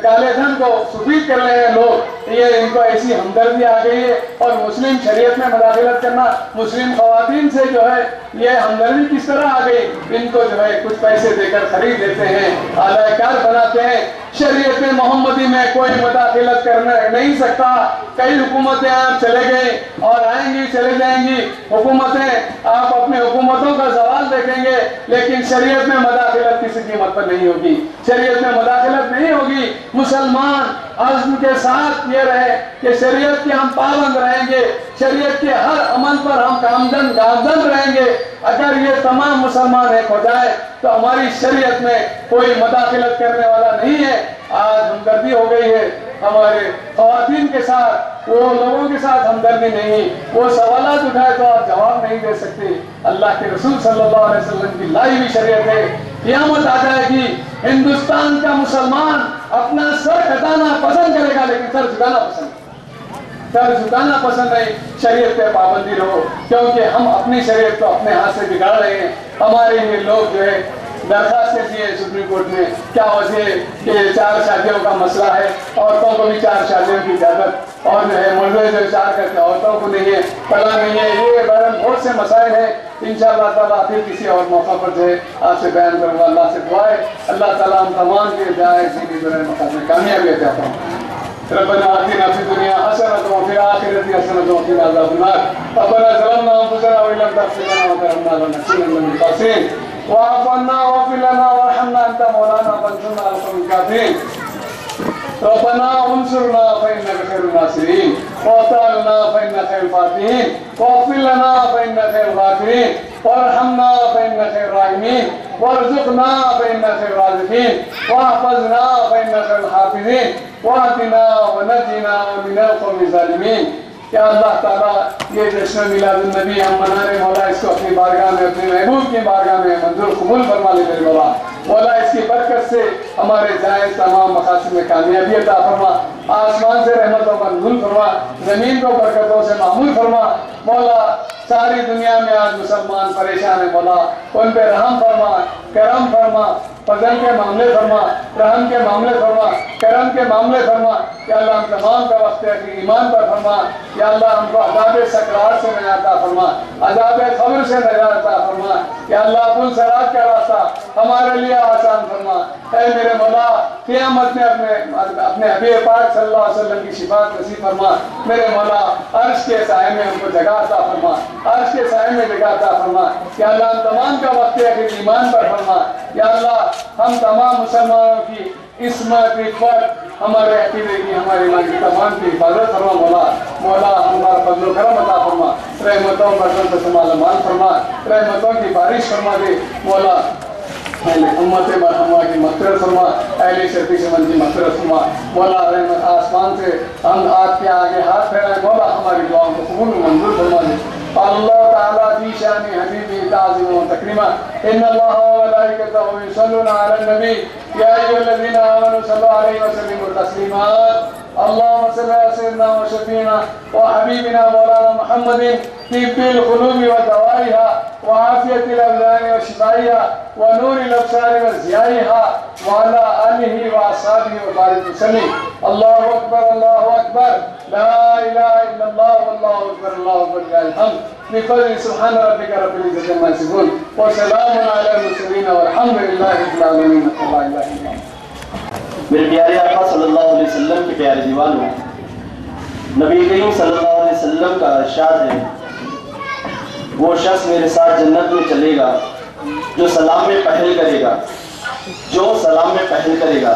کالے دھن کو سفید کر رہے ہیں لوگ۔ یہ ان کو ایسی ہمدردی آ گئی ہے، اور مسلم شریعت میں مداخلت کرنا، مسلم خواتین سے جو ہے یہ ہمدردی کس طرح آ گئی؟ ان کو جو ہے کچھ پیسے دے کر خرید لیتے ہیں، اعلی کار بناتے ہیں۔ شریعت محمدی میں کوئی مداخلت کرنا نہیں سکتا۔ کئی حکومتیں آپ چلے گئے اور آئیں گی چلے جائیں گی حکومتیں، آپ اپنے حکومتوں کا سوال دیکھیں گے، لیکن شریعت میں مداخلت کسی قیمت پر نہیں ہوگی، شریعت میں مداخلت نہیں ہوگی۔ مسلمان عزم کے ساتھ یہ رہے کہ شریعت کے ہم پابند رہیں گے، شریعت کے ہر عمل پر ہم گامزن رہیں گے۔ اگر یہ تمام مسلمان ایک ہو جائے تو ہماری شریعت میں کوئی مداخلت کرنے والا نہیں ہے۔ آج ہمدردی ہو گئی ہے ہمارے خواتین کے ساتھ، وہ لوگوں کے ساتھ ہمدردی نہیں، وہ سوالات اٹھائے تو آپ جواب نہیں دے سکتے۔ اللہ کے رسول صلی اللہ علیہ وسلم کی لائی ہوئی شریعت ہے، قیامت آ جائے گی، ہندوستان کا مسلمان اپنا سر کٹانا پسند کرے گا لیکن سر جھکانا پسند نہیں۔ شریعت پہ پابندی رہو، کیونکہ ہم اپنی شریعت کو اپنے ہاتھ سے بگاڑ رہے ہیں۔ ہمارے لیے لوگ جو ہے درخواستیں دیے سپریم کورٹ میں، کیا وجہ کہ 4 شادیوں کا مسئلہ ہے، عورتوں کو بھی 4 شادیوں کی اجازت، اور جو ہے مردے جو 4 کرتے عورتوں کو نہیں ہے، فلاں نہیں ہے، یہ بہرحال بہت سے مسائل ہیں۔ انشاءاللہ تعالیٰ پھر کسی اور موقع پر جو ہے آپ سے بیان کروں گا۔ اللہ سے دعا ہے اللہ تعالیٰ ہم تمام کے جائے مقام میں کامیابی عطا فرمائے۔ ربنا آتنا في الدنيا حسنة وفي الآخرة حسنة وقنا عذاب النار ربنا ظلمنا أنفسنا وإن لم تغفر لنا وترحمنا لنكونن من الخاسرين واعف عنا واغفر لنا وارحمنا أنت مولانا فانصرنا على القوم الكافرين ربنا انصرنا فإنك خير الناصرين وافتح لنا فإنك خير الفاتحين واغفر لنا فإنك خير الغافرين وارحمنا فإنك خير الراحمين وارزقنا فإنك خير الرازقين واحفظنا فإنك خير الحافظين واهدنا ونجنا من القوم الظالمين یا اللہ تعالیٰ یہ جشن میلاد النبی ہم منا رہے مولا اس کو اپنی بارگاہ میں اپنے محبوب کی بارگاہ میں منظور قبول فرما لے میرے مولا مولا اس کی برکت سے ہمارے جائز تمام مقاصد میں کامیابی عطا فرما آسمان سے رحمتوں کا نزول فرما زمین کو برکتوں سے معمول فرما مولا ساری دنیا میں آج مسلمان پریشان ہیں مولا ان پہ رحم فرما کرم فرما فضل کے معاملے فرما رحم کے معاملے فرما کرم کے معاملے فرما یا اللہ ہم تمام کا وقت ہے کہ ایمان پر فرما یا اللہ ہم کو عذاب سکرات سے نجات عطا فرما عذاب قبر سے نجات عطا فرما یا اللہ پل صراط کا راستہ ہمارے لیے آسان فرما اے میرے مولا قیامت میں اپنے حبیب پاک صلی اللہ علیہ وسلم کی شفاعت نصیب فرما میرے مولا عرش کے سائے میں ہم کو جگہ عطا فرما عرش کے سائے میں جگہ عطا فرما یا اللہ ہم تمام کا وقت ہے کہ ایمان پر فرما یا اللہ ہم تمام مسلمانوں کی عصمت عفت ہمارے عقیدے کی ہماری ایمان کی تمام کی حفاظت فرما مولا مولا ہمارا فضل و کرم عطا فرما رحمتوں برکت سے مال فرما رحمتوں کی بارش فرما دے مولا اہل امت مرحمہ کی مغفرت فرما اہل شرطی شمن کی مغفرت فرما مولا رحمت آسمان سے ہم آپ کے آگے ہاتھ پھیلائیں مولا ہماری دعاؤں کو قبول منظور فرما دے اللہ تعالیٰ فی شان حبیبی تعظیم و تکریمہ ان اللہ و ملائکتہ یصلون علی النبی یا ایھا الذین آمنوا صلوا علیہ وسلموا تسلیما اللهم صل على سيدنا وشفينا وحبيبنا مولانا محمد طب القلوب ودوائها وعافية الأبدان وشفائها ونور الأبصار وضيائها وعلى آله وأصحابه وبارك وسلم الله أكبر الله أكبر لا إله إلا الله والله أكبر الله أكبر لله الحمد بفضل سبحان ربك رب العزة عما يصفون وسلام على المرسلين والحمد لله رب العالمين لا إله إلا الله. میرے پیارے آقا صلی اللہ علیہ وسلم کے پیارے دیوانوں نبی کریم صلی اللہ علیہ وسلم کا ارشاد ہے وہ شخص میرے ساتھ جنت میں چلے گا جو سلام میں پہل کرے گا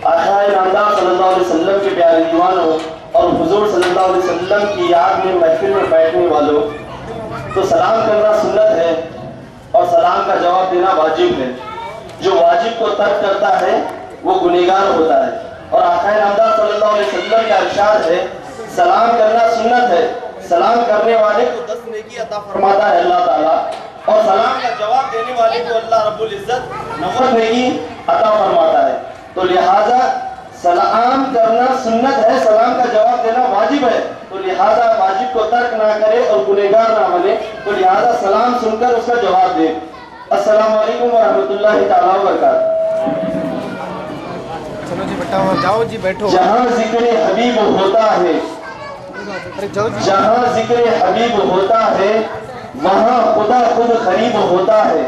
آقا نامدار صلی اللہ علیہ وسلم کے پیارے دیوانوں اور حضور صلی اللہ علیہ وسلم کی یاد میں محفل میں بیٹھنے والوں تو سلام کرنا سنت ہے اور سلام کا جواب دینا واجب ہے جو واجب کو ترک کرتا ہے وہ گنہگار ہوتا ہے اور آقا نامدار صلی اللہ علیہ وسلم کا ارشاد ہے سلام کرنا سنت ہے سلام کرنے والے کو 10 نیکی عطا فرماتا ہے اللہ تعالیٰ اور سلام کا جواب دینے والے کو اللہ رب العزت 90 نیکی عطا فرماتا ہے تو لہٰذا سلام کرنا سنت ہے سلام کا جواب دینا واجب ہے تو لہٰذا واجب کو ترک نہ کرے اور گنہگار نہ بنے تو لہٰذا سلام سن کر اس کا جواب دے السلام علیکم ورحمۃ اللہ تعالیٰ وبرکاتہ جاؤ جی بیٹھو جہاں ذکر حبیب ہوتا ہے جہاں ذکر حبیب ہوتا ہے وہاں خدا خود قریب ہوتا ہے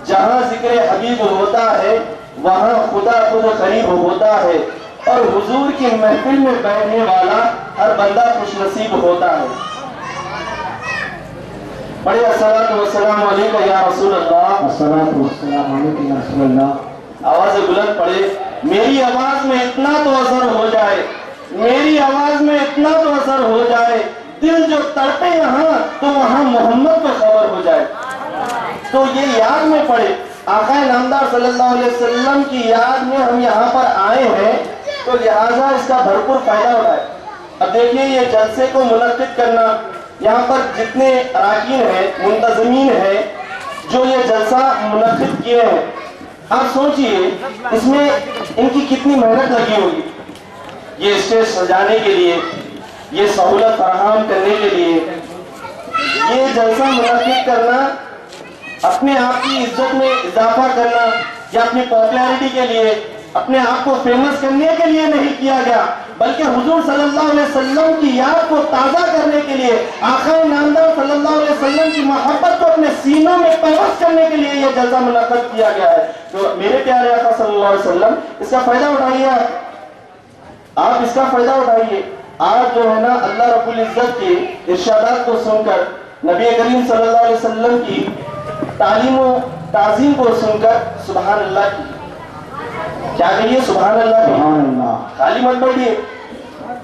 جہاں ذکر حبیب ہوتا ہے وہاں خدا خود قریب ہوتا ہے اور حضور کی محفل میں بیٹھنے والا ہر بندہ خوش نصیب ہوتا ہے بڑے الصلاۃ والسلام علیکہ یا رسول اللہ الصلاۃ والسلام علیکہ یا رسول اللہ آواز بلند پڑے میری آواز میں اتنا تو اثر ہو جائے میری آواز میں اتنا تو اثر ہو جائے دل جو تڑپے یہاں تو وہاں محمد کو خبر ہو جائے تو یہ یاد میں پڑے آقا نامدار صلی اللہ علیہ وسلم کی یاد میں ہم یہاں پر آئے ہیں تو لہٰذا اس کا بھرپور فائدہ اٹھائے اب دیکھیے یہ جلسے کو منعقد کرنا یہاں پر جتنے اراکین ہیں منتظمین ہیں جو یہ جلسہ منعقد کیے ہیں آپ سوچئے اس میں ان کی کتنی محنت لگی ہوگی یہ اسٹیج سجانے کے لیے یہ سہولت فراہم کرنے کے لیے یہ جلسہ منعقد کرنا اپنے آپ کی عزت میں اضافہ کرنا یا اپنی پاپولیرٹی کے لیے اپنے آپ کو فیمس کرنے کے لیے نہیں کیا گیا بلکہ حضور صلی اللہ علیہ وسلم کی یاد کو تازہ کرنے کے لیے آقا نامدار صلی اللہ علیہ وسلم کی محبت کو اپنے سینوں میں پیوست کرنے کے لیے یہ جلسہ منعقد کیا گیا ہے تو میرے پیارے آقا صلی اللہ علیہ وسلم اس کا فائدہ اٹھائیے آپ اس کا فائدہ اٹھائیے آپ جو ہے نا اللہ رب العزت کے ارشادات کو سن کر نبی کریم صلی اللہ علیہ وسلم کی تعلیم و تعظیم کو سن کر سبحان اللہ کی کیا کہیے سبحان اللہ سبحان اللہ خالی مت بیٹھیے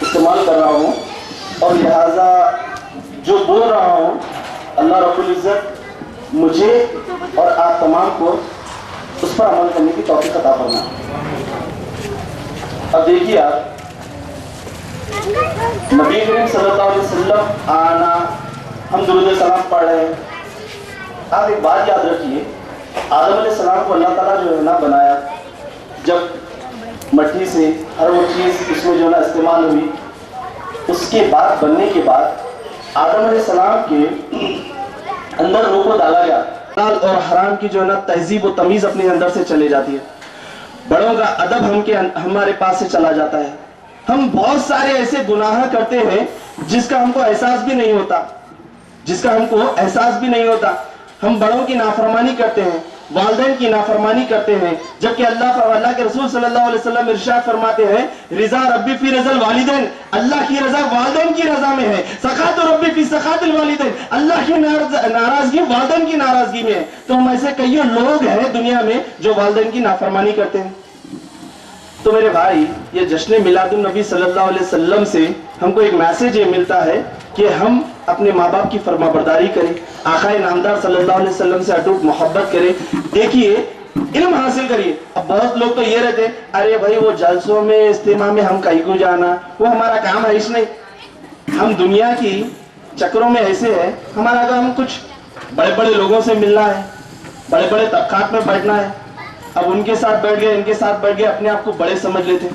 استعمال کر رہا ہوں اور لہٰذا جو بول رہا ہوں اللہ رب العزت مجھے اور آپ تمام کو اس پر عمل کرنے کی توفیق عطا فرمائے۔ اب دیکھیے آپ، نبی کریم صلی اللہ علیہ وسلم آنا، ہم درود سلام پڑھ رہے ہیں۔ آپ ایک بات یاد رکھیے، آدم علیہ السلام کو اللہ تعالیٰ جو ہے نا بنایا، جب مٹی سے ہر وہ چیز اس میں جو ہے نا استعمال ہوئی، اس کے بعد بننے کے بعد آدم علیہ السلام کے اندر روح کو ڈالا گیا، حلال اور حرام کی جو ہے نا تہذیب و تمیز اپنے اندر سے چلے جاتی ہے، بڑوں کا ادب ہمارے پاس سے چلا جاتا ہے۔ ہم بہت سارے ایسے گناہ کرتے ہیں جس کا ہم کو احساس بھی نہیں ہوتا، ہم بڑوں کی نافرمانی کرتے ہیں، والدین کی نافرمانی کرتے ہیں، جبکہ اللہ کے رسول صلی اللہ علیہ وسلم ارشاد فرماتے ہیں رضا ربی فی رضا الوالدین، اللہ کی رضا والدین کی رضا میں ہے، سخط ربی فی سخط الوالدین، اللہ کی ناراضگی والدین کی ناراضگی میں ہے۔ تو ہم ایسے کئی لوگ ہیں دنیا میں جو والدین کی نافرمانی کرتے ہیں۔ تو میرے بھائی، یہ جشن میلاد النبی صلی اللہ علیہ وسلم سے ہم کو ایک میسج یہ ملتا ہے کہ ہم اپنے ماں باپ کی فرما برداری کریں، آقا نامدار صلی اللہ علیہ وسلم سے اٹوٹ محبت کریں۔ دیکھیے، علم حاصل کریے۔ اب بہت لوگ تو یہ رہتے، ارے بھائی وہ جلسوں میں اجتماع میں ہم کہیں کو جانا، وہ ہمارا کام ہے، اس نہیں۔ ہم دنیا کی چکروں میں ایسے ہیں، ہمارا کام کچھ بڑے بڑے لوگوں سے ملنا ہے، بڑے بڑے طبقات میں بیٹھنا ہے۔ اب ان کے ساتھ بیٹھ گئے، ان کے ساتھ بیٹھ گئے، اپنے آپ کو بڑے سمجھ لیتے۔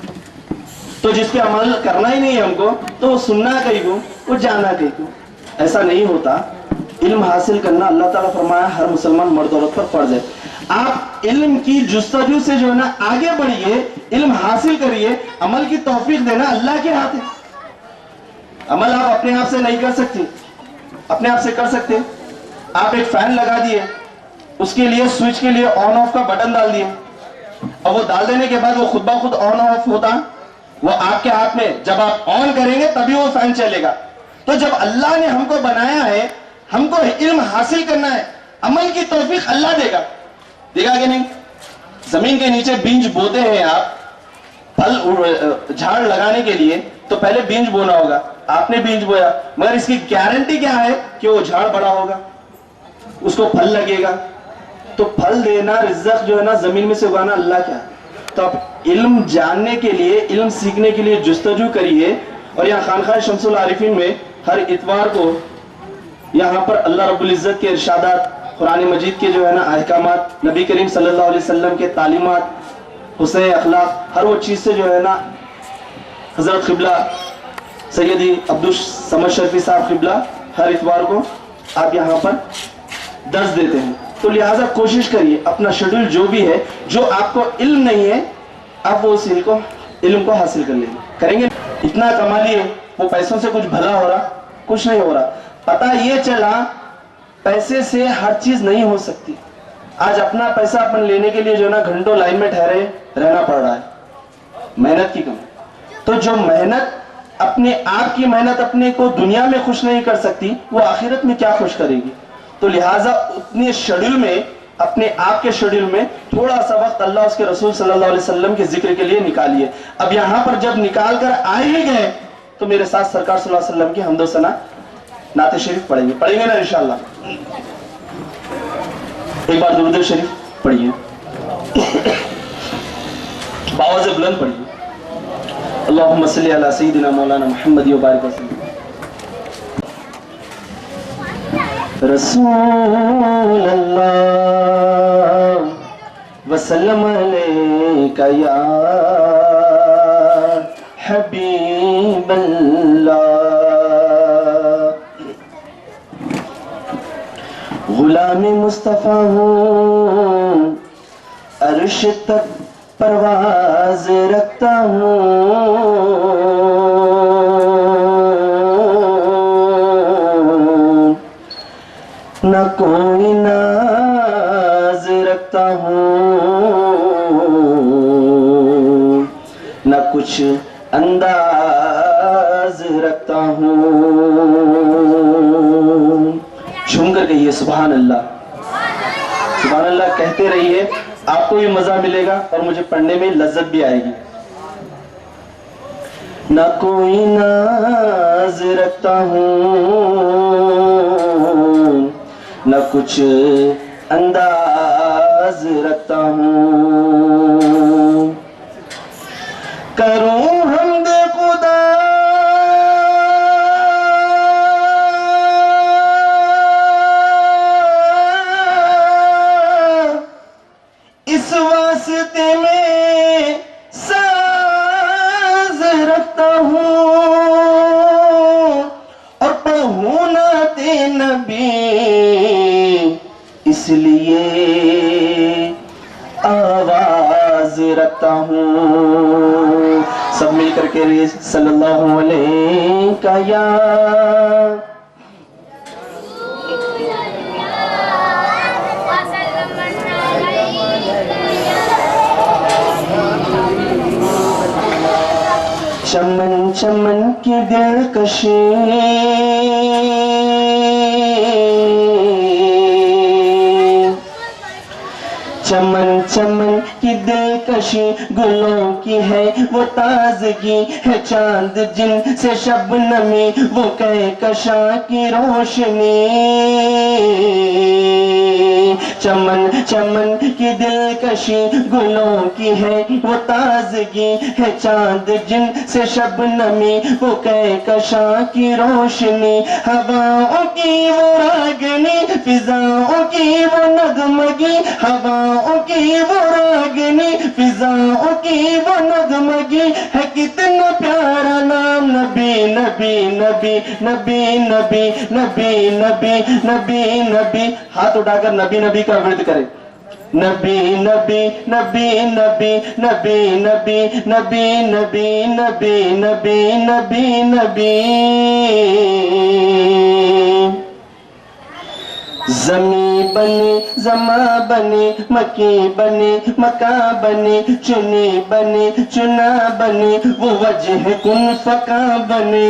تو جس پہ عمل کرنا ہی نہیں ہے ہم کو، تو وہ سننا کہیں کو، وہ جانا کہیں کو۔ ایسا نہیں ہوتا۔ علم حاصل کرنا اللہ تعالیٰ فرمایا ہر مسلمان مرد عورت پر فرض ہے۔ آپ علم کی جستجو سے جو ہے نا آگے بڑھیے، علم حاصل کریے، عمل کی توفیق دینا اللہ کے ہاتھ ہے۔ عمل آپ اپنے آپ سے نہیں کر سکتے، اپنے آپ سے کر سکتے۔ آپ ایک فین لگا دیے، اس کے لیے سوئچ کے لیے آن آف کا بٹن ڈال دیے، اور وہ ڈال دینے کے بعد وہ خود بخود آن آف ہوتا، وہ آپ کے ہاتھ میں، جب آپ آن کریں گے تبھی وہ فین چلے گا۔ تو جب اللہ نے ہم کو بنایا ہے، ہم کو علم حاصل کرنا ہے، عمل کی توفیق اللہ دے گا کہ نہیں؟ زمین کے نیچے بیج بوتے ہیں آپ، پھل جھاڑ لگانے کے لیے تو پہلے بیج بونا ہوگا، آپ نے بیج بویا، مگر اس کی گارنٹی کیا ہے کہ وہ جھاڑ بڑا ہوگا، اس کو پھل لگے گا؟ تو پھل دینا، رزق جو ہے نا زمین میں سے اگانا اللہ کیا ہے۔ تو آپ علم جاننے کے لیے، علم سیکھنے کے لیے جستجو کریے۔ اور یہاں خانقاہ شمس العارفین میں ہر اتوار کو یہاں پر اللہ رب العزت کے ارشادات، قرآن مجید کے جو ہے نا احکامات، نبی کریم صلی اللہ علیہ وسلم کے تعلیمات، حسن اخلاق، ہر وہ چیز سے جو ہے نا حضرت قبلہ سیدی عبدالصمد شرفی صاحب قبلہ ہر اتوار کو آپ یہاں پر درس دیتے ہیں۔ تو لہٰذا کوشش کریے، اپنا شیڈول جو بھی ہے، جو آپ کو علم نہیں ہے، آپ وہ اس علم کو حاصل کریں گے۔ اتنا کما لیے، وہ پیسوں سے کچھ بھلا ہو رہا؟ کچھ نہیں ہو رہا۔ پتہ یہ چلا پیسے سے ہر چیز نہیں ہو سکتی۔ آج اپنا پیسہ اپن لینے کے لیے جو نا گھنٹوں لائن میں ٹھہرے رہنا پڑ رہا ہے، محنت کی کمی۔ تو جو محنت، اپنے آپ کی محنت اپنے کو دنیا میں خوش نہیں کر سکتی، وہ آخرت میں کیا خوش کرے گی؟ تو لہٰذا اپنے شیڈول میں، اپنے آپ کے شیڈول میں تھوڑا سا وقت اللہ اس کے رسول صلی اللہ علیہ وسلم کے ذکر کے لیے نکالیے۔ اب یہاں پر جب نکال کر آ ہی گئے تو میرے ساتھ سرکار صلی اللہ علیہ وسلم کی حمد و ثنا نعت شریف پڑھیں گے نا انشاءاللہ۔ ایک بار درود شریف پڑھیے، باواز بلند پڑھیے۔ اللہم صلی علی سیدنا مولانا محمد و بارک وسلم۔ رسول اللہ وسلم علیکہ یا حبیب اللہ، غلام مصطفیٰ ہوں، عرش تک پرواز رکھتا ہوں، نہ کوئی ناز رکھتا ہوں، نہ کچھ انداز رکھتا ہوں۔ جھوم کر کہیے سبحان اللہ، سبحان اللہ کہتے رہیے، آپ کو بھی مزہ ملے گا اور مجھے پڑھنے میں لذت بھی آئے گی۔ نہ کوئی ناز رکھتا ہوں، نہ کچھ انداز رکھتا ہوں، کروں حمد خدا اس واسطے میں ساز رکھتا ہوں، اور پڑھوں نعت نبی اس لیے آواز رکھتا ہوں۔ سب مل کر کے صلی اللہ علیہ کا یا چمن چمن کی دلکشی، چمن چمن کی دلکشی، گلوں کی ہے وہ تازگی، ہے چاند جن سے شبنمی، وہ کہکشاں کی روشنی، چمن چمن کی دلکشی، گلوں کی ہے وہ تازگی، ہے چاند جن سے شبنمی، وہ کہکشاں کی روشنی، ہواؤں کی وہ راگنی، فضاؤں کی وہ نغمگی، ہواؤں کی وہ راگنی، فضاؤں کی وہ نغمگی، ہے کتنا پیارا نام نبی نبی نبی نبی نبی نبی نبی نبی نبی۔ ہاتھ اٹھا کر نبی نبی کا ورد کرے، نبی نبی نبی نبی نبی نبی نبی نبی نبی نبی نبی نبی۔ زمیں بنے زماں بنے، مکی بنے مکاں بنے، چنی بنے چنا بنے، وہ وجہ کن فقاں بنے،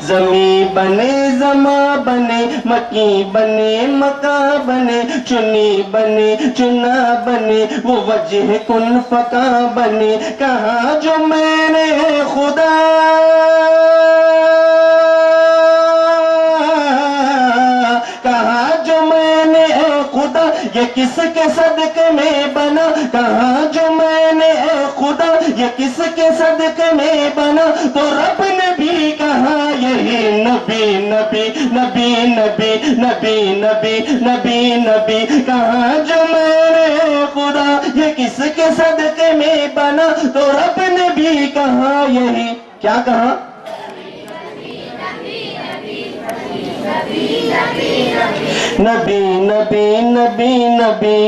زمیں بنے زماں بنے، مکی بنے مکاں بنے، چنی بنے چنا بنے، وہ وجہ کن فقاں بنے، کہاں جو میں نے خدا یہ کس کے صدقے میں بنا، کہاں جو میں نے اے خدا یہ کس کے صدقے میں بنا، تو رب نے بھی کہا یہی نبی نبی نبی نبی نبی نبی نبی نبی، کہاں جو میں نے اے خدا یہ کس کے صدقے میں بنا، تو رب نے بھی کہا یہی، کیا کہا؟ نبی نبی نبی نبی،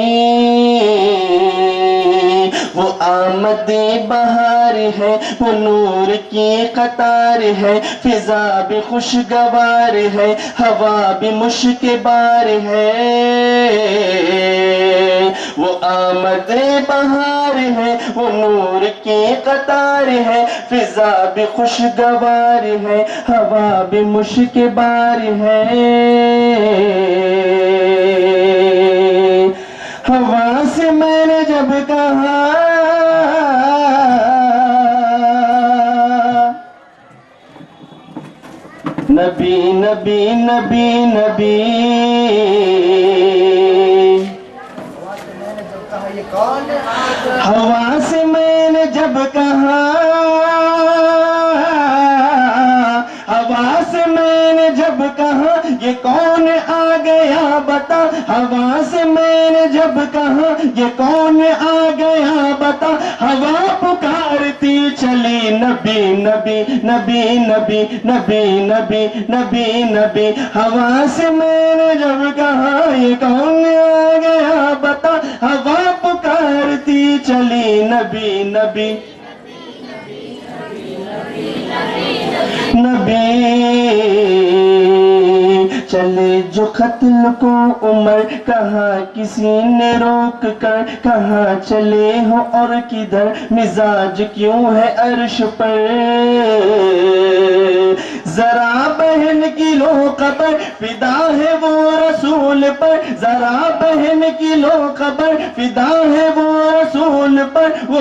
وہ آمد بہار ہے، وہ نور کی قطار ہے، فضا بھی خوشگوار ہے، ہوا بھی مشک بار ہے، وہ آمد بہار ہے، وہ نور کی قطار ہے، فضا بھی خوشگوار ہے، ہوا بھی مشک بار ہے، ہوا سے میں نے جب کہا نبی نبی نبی نبی، ہوا سے میں نے جب کہا، ہوا سے میں نے جب کہا یہ کون آ گیا بتا، ہوا سے میں نے جب کہا یہ کون آ گیا بتا، ہوا پکارتی چلی نبی نبی نبی نبی نبی نبی نبی نبی، ہوا سے میں نے جب کہا یہ کون آ گیا بتا، ہوا پکارتی چلی نبی نبی نبی، چلے جو قتل کو عمر، کہاں کسی نے روک کر، کہاں چلے ہو اور کدھر، مزاج کیوں ہے عرش پر، ذرا بہن کی لو خبر، فدا ہے وہ رسول پر، ذرا بہن کی لو خبر، فدا ہے وہ رسول پر، وہ